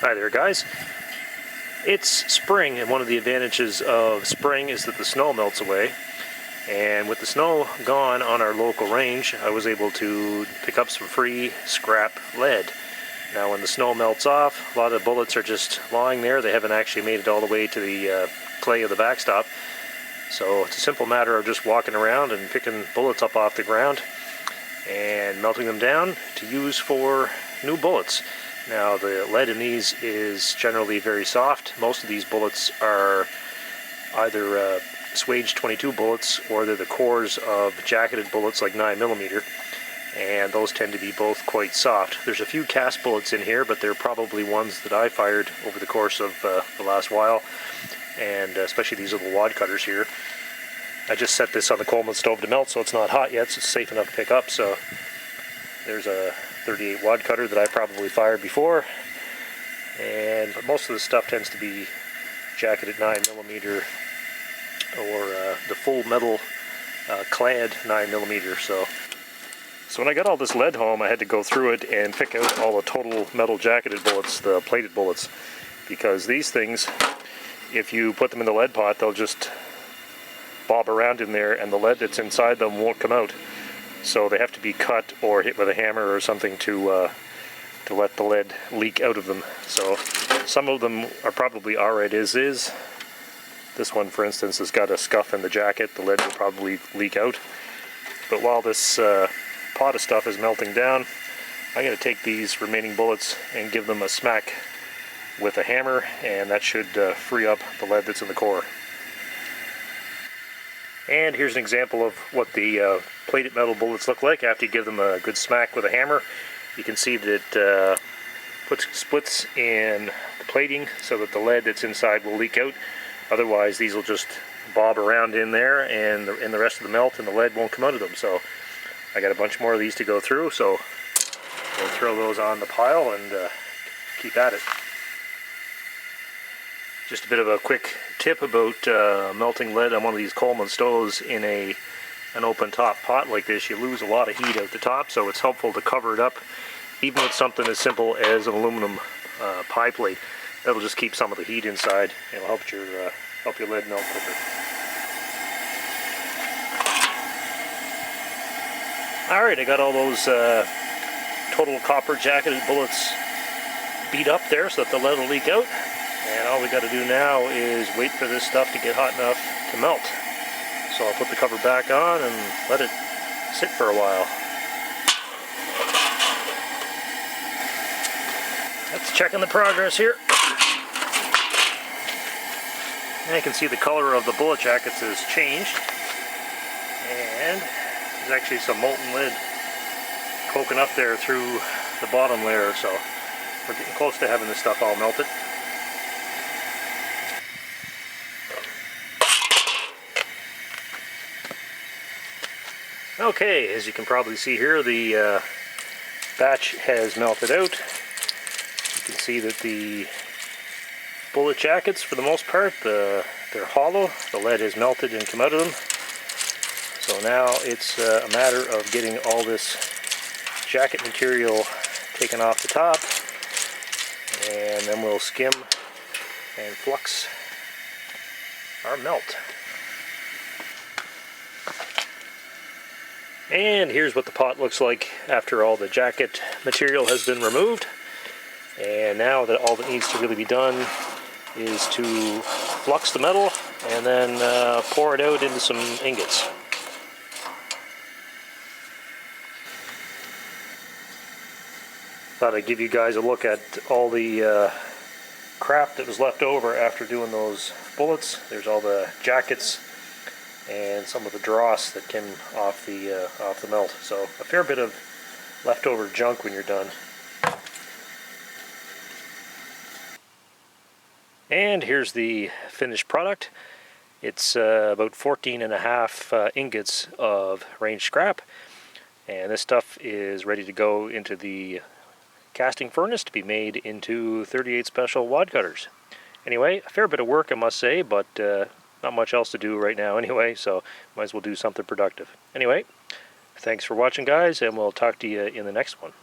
Hi there, guys. It's spring, and one of the advantages of spring is that the snow melts away. And with the snow gone on our local range, I was able to pick up some free scrap lead. Now when the snow melts off, a lot of bullets are just lying there. They haven't actually made it all the way to the clay of the backstop. So it's a simple matter of just walking around and picking bullets up off the ground and melting them down to use for new bullets. Now the lead in these is generally very soft. Most of these bullets are either Swage 22 bullets or they're the cores of jacketed bullets like 9mm, and those tend to be both quite soft. There's a few cast bullets in here, but they're probably ones that I fired over the course of the last while, and especially these little wad cutters here. I just set this on the Coleman stove to melt, so it's not hot yet, so it's safe enough to pick up. So there's a 38 wad cutter that I probably fired before, but most of the stuff tends to be jacketed 9mm or the full metal clad 9mm. So when I got all this lead home, I had to go through it and pick out all the total metal jacketed bullets, the plated bullets, because these things, if you put them in the lead pot, they'll just bob around in there and the lead that's inside them won't come out. So they have to be cut or hit with a hammer or something to let the lead leak out of them. So some of them are probably alright as is. This one, for instance, has got a scuff in the jacket. The lead will probably leak out. But while this pot of stuff is melting down, I'm going to take these remaining bullets and give them a smack with a hammer, and that should free up the lead that's in the core. And here's an example of what the plated metal bullets look like after you give them a good smack with a hammer. You can see that it puts splits in the plating so that the lead that's inside will leak out. Otherwise, these will just bob around in there and in the rest of the melt, and the lead won't come out of them. So I got a bunch more of these to go through, so we'll throw those on the pile and keep at it. Just a bit of a quick tip about melting lead on one of these Coleman stoves in an open top pot like this. You lose a lot of heat out the top, so it's helpful to cover it up, even with something as simple as an aluminum pie plate. That'll just keep some of the heat inside, and it'll help your lead melt quicker. Alright, I got all those total copper jacketed bullets beat up there so that the lead will leak out. And all we got to do now is wait for this stuff to get hot enough to melt. So I'll put the cover back on and let it sit for a while. Let's check on the progress here. And you can see the color of the bullet jackets has changed. And there's actually some molten lead poking up there through the bottom layer. So we're getting close to having this stuff all melted. Okay, as you can probably see here, the batch has melted out. You can see that the bullet jackets, for the most part, they're hollow. The lead has melted and come out of them. So now it's a matter of getting all this jacket material taken off the top, and then we'll skim and flux our melt. And here's what the pot looks like after all the jacket material has been removed. And now that all that needs to really be done is to flux the metal and then pour it out into some ingots. Thought I'd give you guys a look at all the crap that was left over after doing those bullets. There's all the jackets and some of the dross that came off the melt. So a fair bit of leftover junk when you're done. And here's the finished product. It's about 14.5 ingots of range scrap, and this stuff is ready to go into the casting furnace to be made into 38 special wad cutters. Anyway, a fair bit of work, I must say, but not much else to do right now anyway, so might as well do something productive. Anyway, thanks for watching, guys, and we'll talk to you in the next one.